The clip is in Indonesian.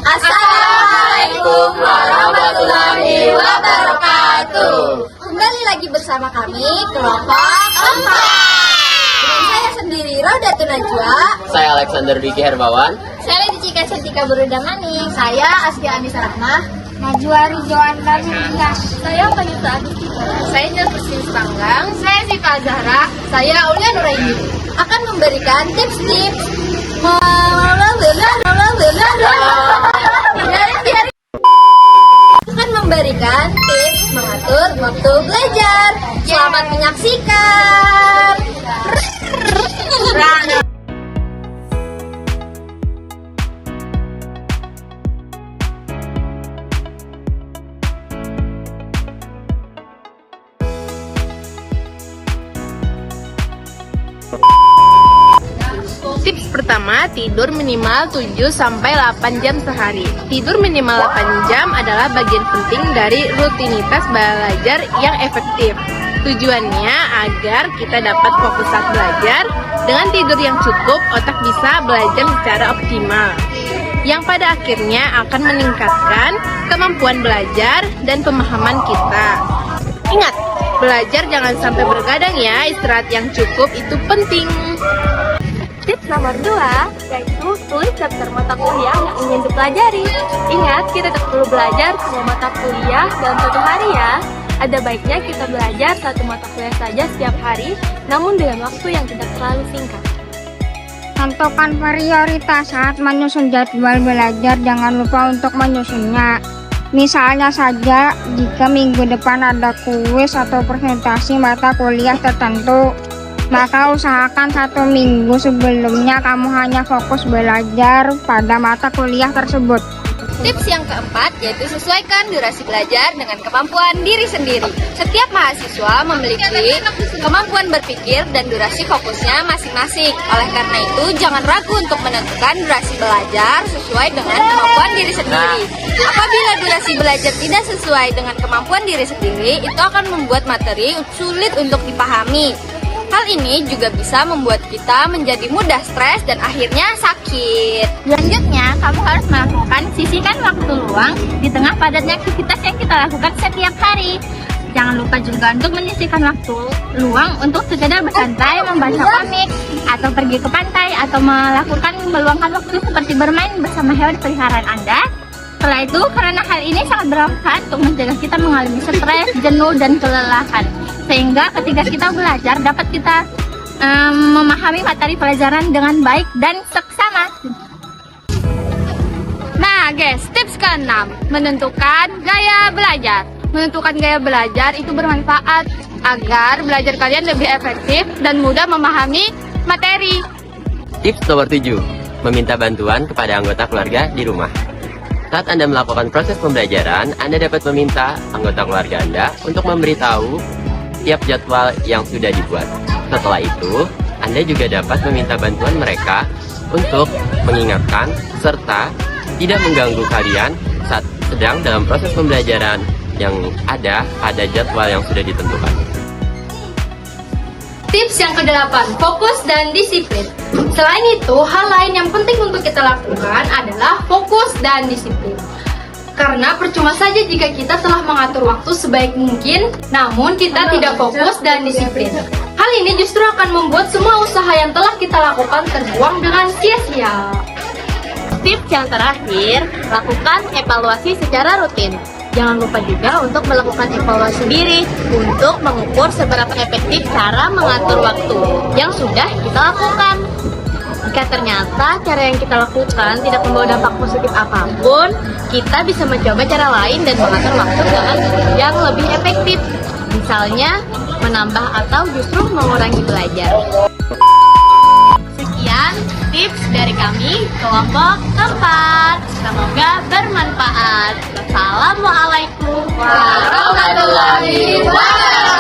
Assalamualaikum warahmatullahi wabarakatuh. Kembali lagi bersama kami, kelompok 4. Dengan saya sendiri, Rodatun Najwa. Saya Alexander Diki Herbawan. Saya Dicika Setika Berudamaning. Saya Askia Anissa Rahmah. Najwa Rizwan Darmina. Saya Vanessa Agustina. Saya Nursin Panggang. Saya Sita Zahra. Saya Aulia Nuraini. Akan memberikan tips-tips akan memberikan tips mengatur waktu belajar. Selamat menyaksikan. Tips pertama, tidur minimal 7-8 jam sehari. Tidur minimal 8 jam adalah bagian penting dari rutinitas belajar yang efektif. Tujuannya agar kita dapat fokus saat belajar. Dengan tidur yang cukup, otak bisa belajar secara optimal, yang pada akhirnya akan meningkatkan kemampuan belajar dan pemahaman kita. Ingat, belajar jangan sampai bergadang ya, istirahat yang cukup itu penting. Tips nomor 2, yaitu tulis daftar mata kuliah yang ingin dipelajari. Ingat, kita tetap perlu belajar semua mata kuliah dalam satu hari ya. Ada baiknya kita belajar satu mata kuliah saja setiap hari, namun dengan waktu yang tidak terlalu singkat. Tentukan prioritas saat menyusun jadwal belajar, jangan lupa untuk menyusunnya. Misalnya saja, jika minggu depan ada kuis atau presentasi mata kuliah tertentu, maka usahakan 1 minggu sebelumnya kamu hanya fokus belajar pada mata kuliah tersebut. Tips yang keempat yaitu sesuaikan durasi belajar dengan kemampuan diri sendiri. Setiap mahasiswa memiliki kemampuan berpikir dan durasi fokusnya masing-masing. Oleh karena itu, jangan ragu untuk menentukan durasi belajar sesuai dengan kemampuan diri sendiri. Apabila durasi belajar tidak sesuai dengan kemampuan diri sendiri, itu akan membuat materi sulit untuk dipahami. Hal ini juga bisa membuat kita menjadi mudah stres dan akhirnya sakit. Selanjutnya, kamu harus melakukan sisihkan waktu luang di tengah padatnya aktivitas yang kita lakukan setiap hari. Jangan lupa juga untuk menyisihkan waktu luang untuk sekedar bersantai, membaca komik, atau pergi ke pantai, atau melakukan meluangkan waktu seperti bermain bersama hewan peliharaan Anda. Setelah itu, karena hal ini sangat bermanfaat untuk mencegah kita mengalami stres, jenuh, dan kelelahan. Sehingga ketika kita belajar, dapat kita memahami materi pelajaran dengan baik dan seksama. Nah guys, tips ke-6, menentukan gaya belajar. Menentukan gaya belajar itu bermanfaat agar belajar kalian lebih efektif dan mudah memahami materi. Tips nomor 7, meminta bantuan kepada anggota keluarga di rumah. Saat Anda melakukan proses pembelajaran, Anda dapat meminta anggota keluarga Anda untuk memberitahu tiap jadwal yang sudah dibuat. Setelah itu, Anda juga dapat meminta bantuan mereka untuk mengingatkan serta tidak mengganggu kalian saat sedang dalam proses pembelajaran yang ada pada jadwal yang sudah ditentukan. Tips yang ke-8, fokus dan disiplin. Selain itu, hal lain yang penting untuk kita lakukan adalah fokus dan disiplin. Karena percuma saja jika kita telah mengatur waktu sebaik mungkin, namun kita tidak fokus dan disiplin. Hal ini justru akan membuat semua usaha yang telah kita lakukan terbuang dengan sia-sia. Tips yang terakhir, lakukan evaluasi secara rutin. Jangan lupa juga untuk melakukan evaluasi diri untuk mengukur seberapa efektif cara mengatur waktu yang sudah kita lakukan. Jika ternyata cara yang kita lakukan tidak membawa dampak positif apapun, kita bisa mencoba cara lain dan mengatur waktu dengan yang lebih efektif. Misalnya, menambah atau justru mengurangi belajar. Sekian tips dari kami, kelompok 4. Semoga bermanfaat. Assalamualaikum warahmatullahi wabarakatuh.